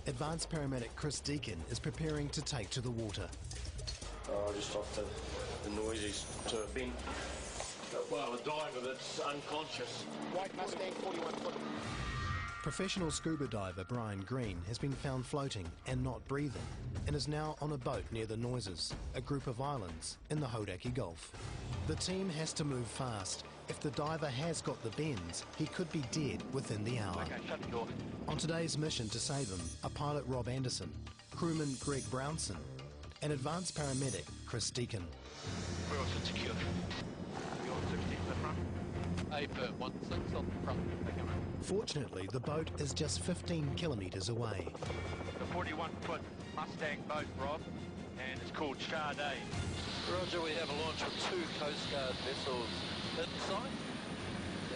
Advanced paramedic Chris Deacon is preparing to take to the water. Just off the noises to a bin. Well, a diver that's unconscious. White Mustang, 41 foot. Professional scuba diver Brian Green has been found floating and not breathing and is now on a boat near the Noises, a group of islands in the Hauraki Gulf. The team has to move fast. If the diver has got the bends, he could be dead within the hour. Okay, shut the door. On today's mission to save him are pilot Rob Anderson, crewman Greg Brownson, and advanced paramedic Chris Deacon. We're also secure. You're 16 in the front. A-16 on the front. Fortunately, the boat is just 15 kilometres away. The 41-foot Mustang boat, Rob, and it's called Sade. Roger, we have a launch with 2 Coastguard vessels inside,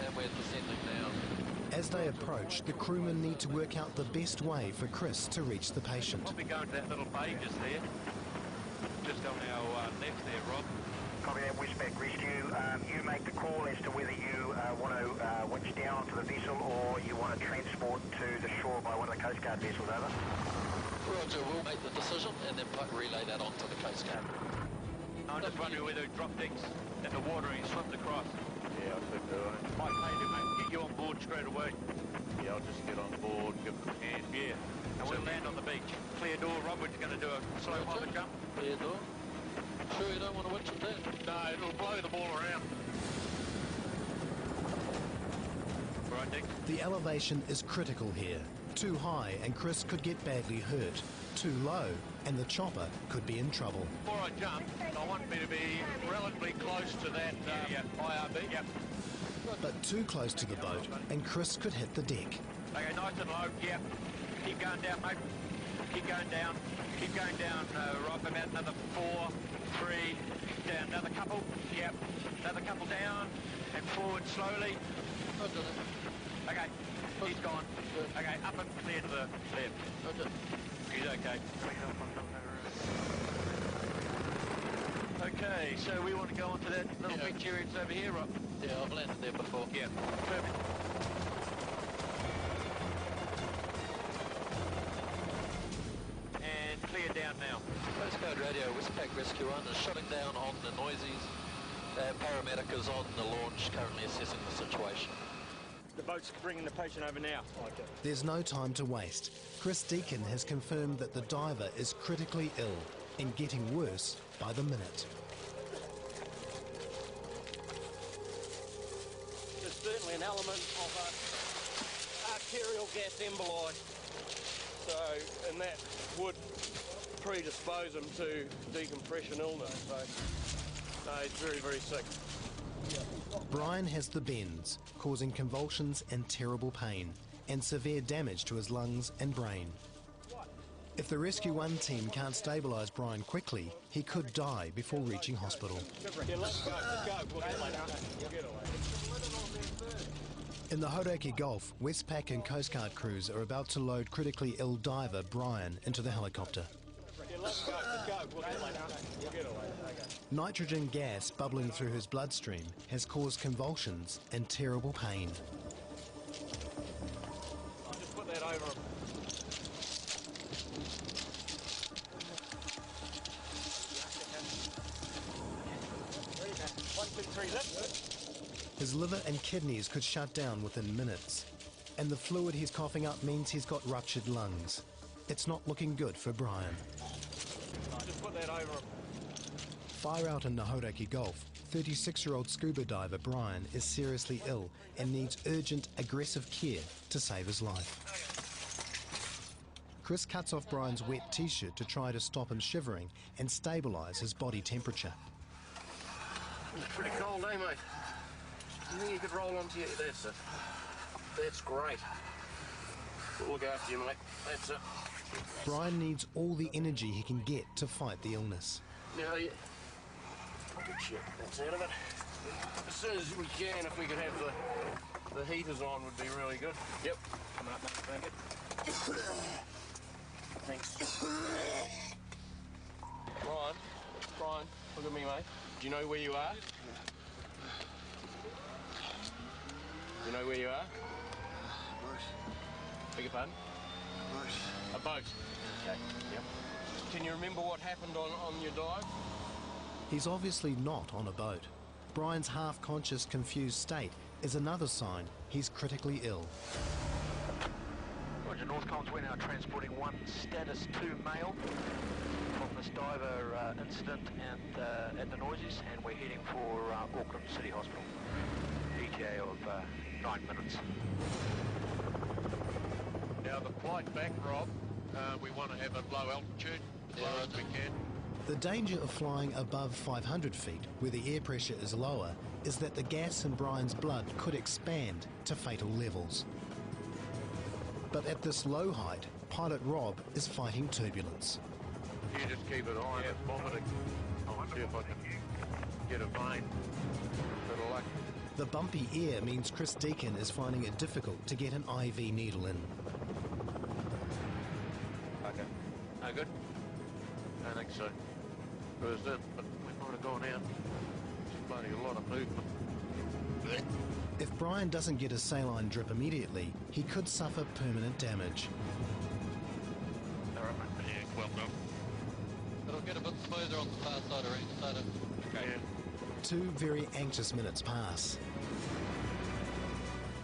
and we're descending now. As they approach, the crewmen need to work out the best way for Chris to reach the patient. We'll be going to that little bay just there. Just on our left there, Rob. Copy that, Westpac Rescue. You make the call as to whether you want to winch down onto the vessel or you want to transport to the shore by one of the Coast Guard vessels, over. Roger, we'll make the decision and then relay that onto the Coast Guard. I'm just wondering whether it drop decks in the water and he swims across. Yeah, I could do it. Might pay to get you on board straight away. Yeah, I'll just get on board, give them a hand. Yeah, and we'll land on the beach. Clear door, Rob, we're just going to do a slow water jump. Clear door. Sure you don't want to winch it there? No, it'll blow the ball around. Right, Dick? The elevation is critical here. Too high and Chris could get badly hurt. Too low and the chopper could be in trouble. Before I jump, I want me to be relatively close to that IRB. Yep. But too close to the boat and Chris could hit the deck. Okay, nice and low. Yep. Keep going down, mate. Keep going down. Keep going down, Rob. About another 4, 3. Down. Another couple. Yep. Another couple down. And forward slowly. Okay. He's gone. Okay, up and clear to the left. He's okay. Okay, so we want to go on to that little beach area that's over here, Rob? Yeah, I've landed there before. Yeah, perfect. And clear down now. Coastguard Radio, Westpac Rescue 1 is shutting down on the Noises. Paramedic is on the launch, currently assessing the situation. The boat's bringing the patient over now. Okay. There's no time to waste. Chris Deacon has confirmed that the diver is critically ill and getting worse by the minute. There's certainly an element of arterial gas emboli, so, and that would predispose him to decompression illness. So he's very, very sick. Brian has the bends, causing convulsions and terrible pain, and severe damage to his lungs and brain. If the Rescue 1 team can't stabilise Brian quickly, he could die before reaching hospital. Yeah, let's go. We'll get away. In the Hauraki Gulf, Westpac and Coast Guard crews are about to load critically ill diver Brian into the helicopter. Yeah, let's go. We'll get away. Okay. Nitrogen gas bubbling through his bloodstream has caused convulsions and terrible pain. I'll just put that over him. One, two, three, lift. His liver and kidneys could shut down within minutes, and the fluid he's coughing up means he's got ruptured lungs. It's not looking good for Brian. I'll just put that over him. Far out in the Hauraki Gulf, 36-year-old scuba diver Brian is seriously ill and needs urgent, aggressive care to save his life. Chris cuts off Brian's wet t-shirt to try to stop him shivering and stabilise his body temperature. It's pretty cold, eh, mate? You think you could roll onto your... That's it. That's great. We'll look after you, mate. That's it. Brian needs all the energy he can get to fight the illness. Now, you... I'll get you. That's out of it. As soon as we can, if we could have the heaters on, would be really good. Yep. Come up, mate. Thank you. Thanks. Brian, look at me, mate. Do you know where you are? Do you know where you are? Bush. Beg your pardon? Bush. A A boat. Okay, yep. Can you remember what happened on your dive? He's obviously not on a boat. Brian's half-conscious, confused state is another sign he's critically ill. Roger, North Comms, we're now transporting one status 2 male from this diver incident and at the Noises, and we're heading for Auckland City Hospital. ETA of 9 minutes. Now the flight back, Rob, we want to have a low altitude, as low as we can. The danger of flying above 500 feet, where the air pressure is lower, is that the gas in Brian's blood could expand to fatal levels. But at this low height, pilot Rob is fighting turbulence. You just keep an eye on it, vomiting. I'll see if I can get a vein. Bit of luck. The bumpy air means Chris Deacon is finding it difficult to get an IV needle in. Okay. No good? I don't think so. Because then we might have gone out. There's bloody a lot of movement. If Brian doesn't get a saline drip immediately, he could suffer permanent damage. All right, mate. Yeah, well done. It'll get a bit smoother on the far side of range, Okay. Yeah. 2 very anxious minutes pass.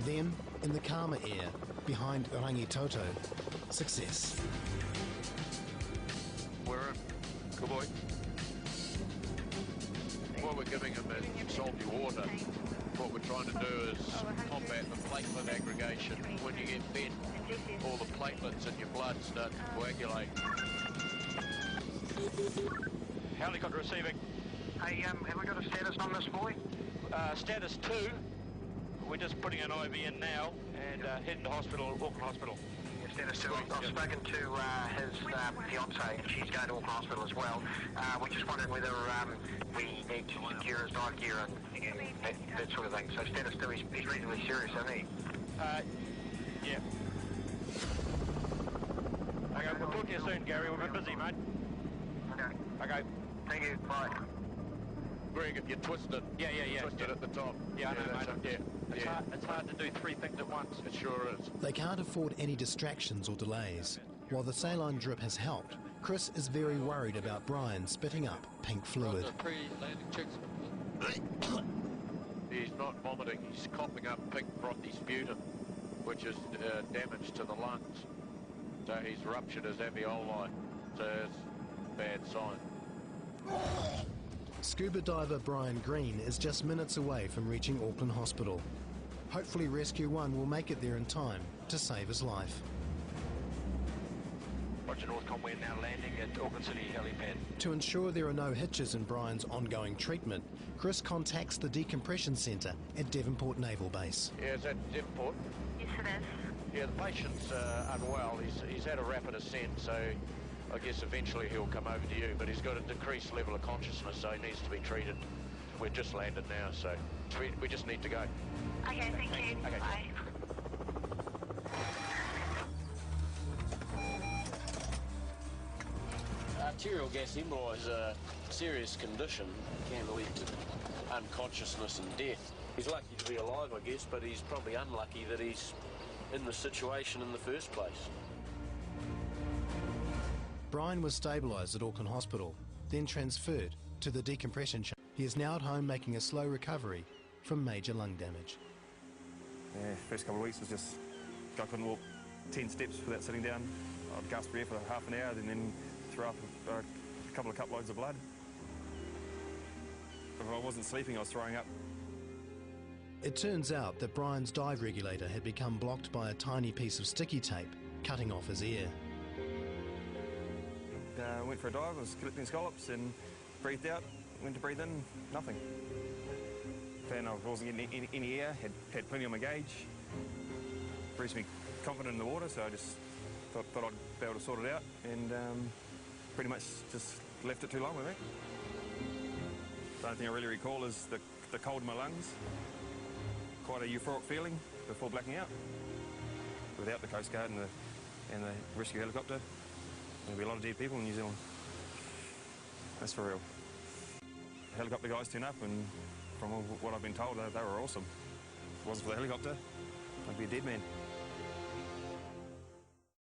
Then, in the calmer air, behind Rangitoto, success. We're in. Good boy. What we're giving him is salty water. What we're trying to do is combat the platelet aggregation. When you get bent, all the platelets in your blood start to coagulate. Helicopter receiving. Hey, have we got a status on this boy? Status 2. We're just putting an IV in now and heading to hospital, Auckland Hospital. Yeah, status 2. I've spoken to his fiancée, and she's going to Auckland Hospital as well. We just wondered whether we need to secure his dive gear and that sort of thing. So status 2, he's reasonably serious, isn't he? Yeah. Okay, we'll talk to you soon, Gary. We've been busy, mate. Okay. Okay. Thank you. Bye. Greg, if you twist it, Yeah. twist it at the top. Yeah, I know, that's mate. it. Yeah. It's hard to do 3 things at once. It sure is. They can't afford any distractions or delays. While the saline drip has helped, Chris is very worried about Brian spitting up pink fluid. Pre-landing checks. He's not vomiting, he's coughing up pink frothy sputum, which is damage to the lungs. So he's ruptured his alveoli, so it's a bad sign. Scuba diver Brian Green is just minutes away from reaching Auckland Hospital. Hopefully Rescue 1 will make it there in time to save his life. Roger, Northcom, we're now landing at Auckland City helipad. To ensure there are no hitches in Brian's ongoing treatment, Chris contacts the decompression centre at Devonport Naval Base. Yeah, is that Devonport? Yes, it is. Yeah, the patient's unwell. He's had a rapid ascent, so I guess eventually he'll come over to you, but he's got a decreased level of consciousness, so he needs to be treated. We've just landed now, so we just need to go. Okay, thank you. Okay. Bye. Arterial gas emboli is a serious condition. Can lead to unconsciousness and death. He's lucky to be alive, I guess, but he's probably unlucky that he's in the situation in the first place. Brian was stabilised at Auckland Hospital, then transferred to the decompression chamber. He is now at home making a slow recovery from major lung damage. Yeah, first couple of weeks was just, I couldn't walk 10 steps without sitting down. I'd gasp for air for half an hour and then throw up a couple of cup loads of blood. If I wasn't sleeping, I was throwing up. It turns out that Brian's dive regulator had become blocked by a tiny piece of sticky tape, cutting off his ear. Went for a dive, was collecting scallops and breathed out, went to breathe in, nothing. Found I wasn't getting any air, had plenty on my gauge. Reasonably confident in the water, so I just thought I'd be able to sort it out and pretty much just left it too long, I think. The only thing I really recall is the cold in my lungs. Quite a euphoric feeling before blacking out. Without the Coastguard and the rescue helicopter, there'd be a lot of dead people in New Zealand. That's for real. The helicopter guys turned up, and from what I've been told, they were awesome. If it wasn't for the helicopter, I'd be a dead man.